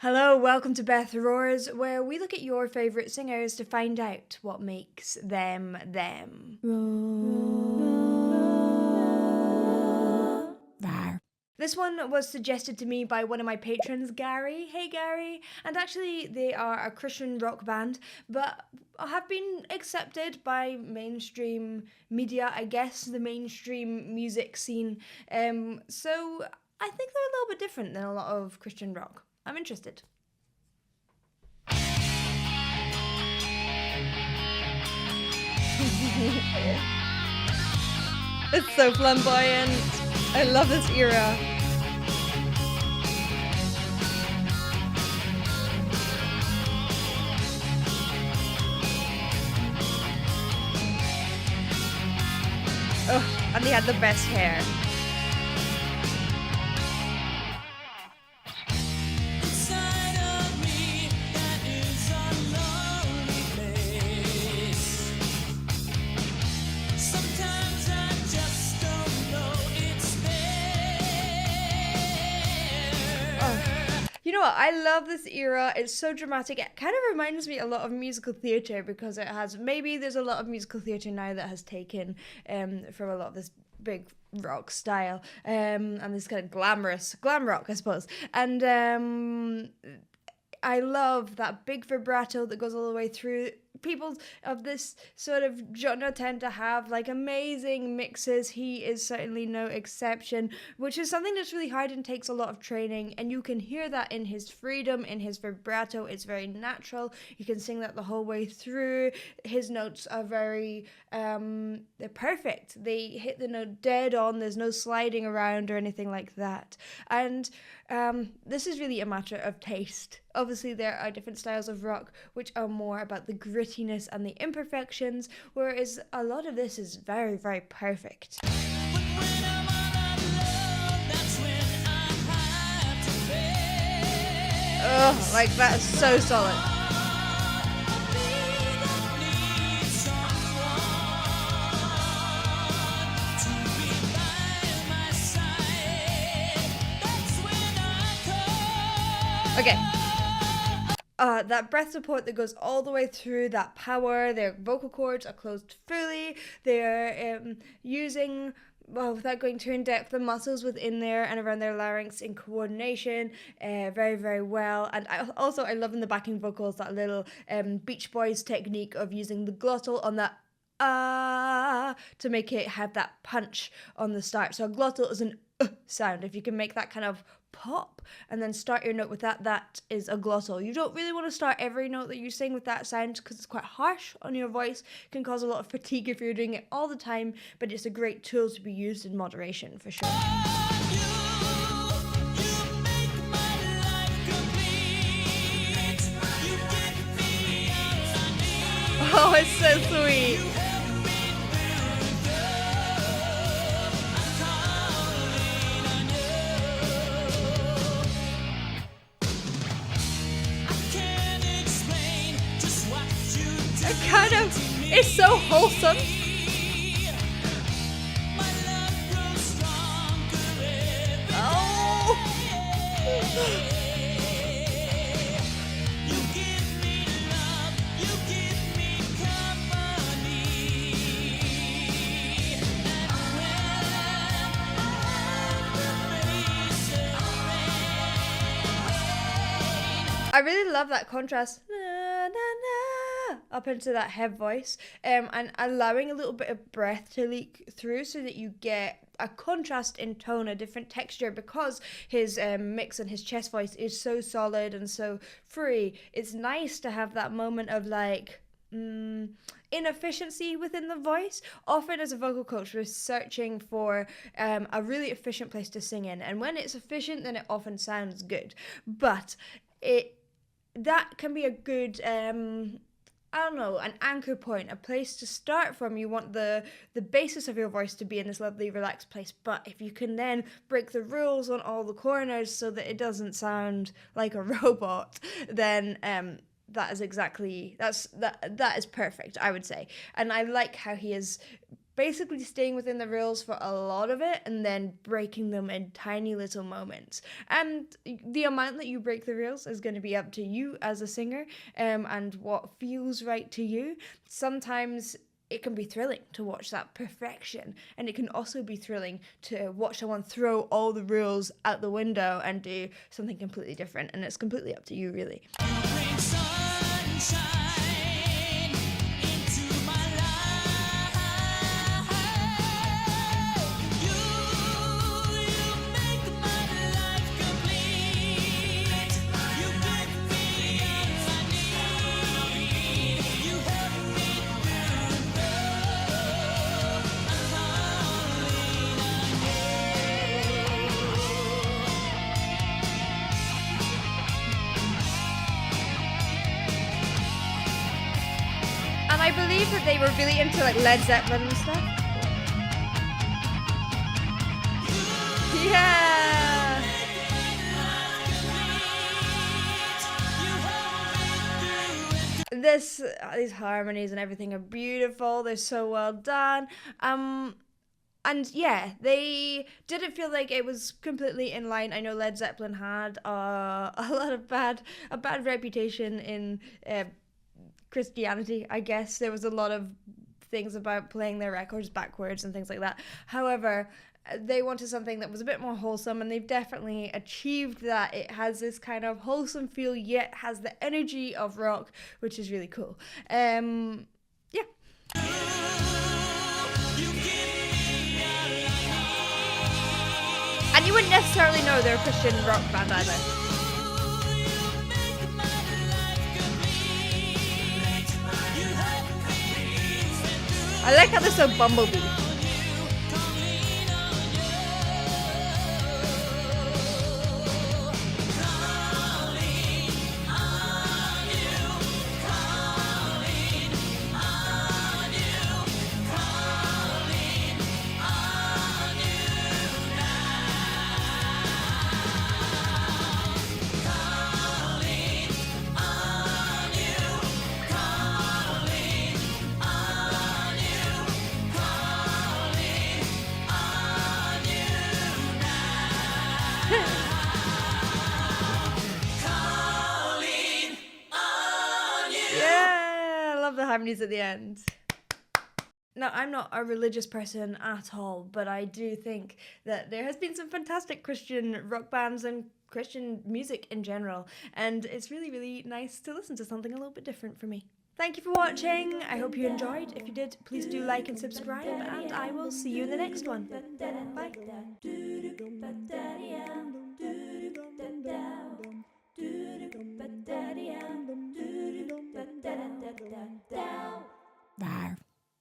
Hello, welcome to Beth Roars, where we look at your favourite singers to find out what makes them them. Rawr. This one was suggested to me by one of my patrons, Gary. Hey, Gary. And actually, they are a Christian rock band, but have been accepted by mainstream media, I guess, the mainstream music scene. So I think they're a little bit different than a lot of Christian rock. I'm interested. It's so flamboyant. I love this era. Oh, and they had the best hair. You know what? I love this era. It's so dramatic. It kind of reminds me a lot of musical theatre because it has, maybe there's a lot of musical theatre now that has taken from a lot of this big rock style and this kind of glam rock, I suppose. And I love that big vibrato that goes all the way through. People of this sort of genre tend to have like amazing mixes. He is certainly no exception, which is something that's really hard and takes a lot of training, and you can hear that in his freedom, in his vibrato. It's very natural. You can sing that the whole way through. His notes are very they're perfect. They hit the note dead on. There's no sliding around or anything like that. And this is really a matter of taste. Obviously, there are different styles of rock which are more about the grittiness and the imperfections, whereas a lot of this is very, very perfect. Oh, like that is so solid. Okay. That breath support that goes all the way through, that power, their vocal cords are closed fully, they're using, well, without going too in depth, the muscles within there and around their larynx in coordination very, very well. And I love in the backing vocals that little Beach Boys technique of using the glottal on that to make it have that punch on the start. So a glottal is an sound. If you can make that kind of pop and then start your note with that, that is a glottal. You don't really want to start every note that you sing with that sound because it's quite harsh on your voice. It can cause a lot of fatigue if you're doing it all the time, but it's a great tool to be used in moderation for sure. Oh, it's so sweet. It's so wholesome. Oh. I really love that contrast. Up into that head voice, and allowing a little bit of breath to leak through so that you get a contrast in tone, a different texture, because his mix and his chest voice is so solid and so free. It's nice to have that moment of like inefficiency within the voice. Often as a vocal coach, we're searching for a really efficient place to sing in, and when it's efficient, then it often sounds good, but that can be a good I don't know, an anchor point, a place to start from. You want the basis of your voice to be in this lovely, relaxed place. But if you can then break the rules on all the corners so that it doesn't sound like a robot, then that is perfect, I would say. And I like how he is basically staying within the rules for a lot of it and then breaking them in tiny little moments. And the amount that you break the rules is going to be up to you as a singer, and what feels right to you. Sometimes it can be thrilling to watch that perfection, and it can also be thrilling to watch someone throw all the rules out the window and do something completely different, and it's completely up to you, really. Bring sunshine into my life. You make my life complete. You give me all I need. You help me through the I'm calling And I believe that they were really into like Led Zeppelin and stuff. Yeah. These harmonies and everything are beautiful. They're so well done. And yeah, they didn't feel like it was completely in line. I know Led Zeppelin had a lot of a bad reputation in Christianity, I guess. There was a lot of things about playing their records backwards and things like that. However, they wanted something that was a bit more wholesome, and they've definitely achieved that. It has this kind of wholesome feel, yet has the energy of rock, which is really cool. Yeah. And you wouldn't necessarily know they're a Christian rock band either. I like how they're so bumblebee. Yeah, I love the harmonies at the end. Now, I'm not a religious person at all, but I do think that there has been some fantastic Christian rock bands and Christian music in general, and it's really, really nice to listen to something a little bit different for me. Thank you for watching. I hope you enjoyed. If you did, please do like and subscribe, and I will see you in the next one. Bye. Rawr.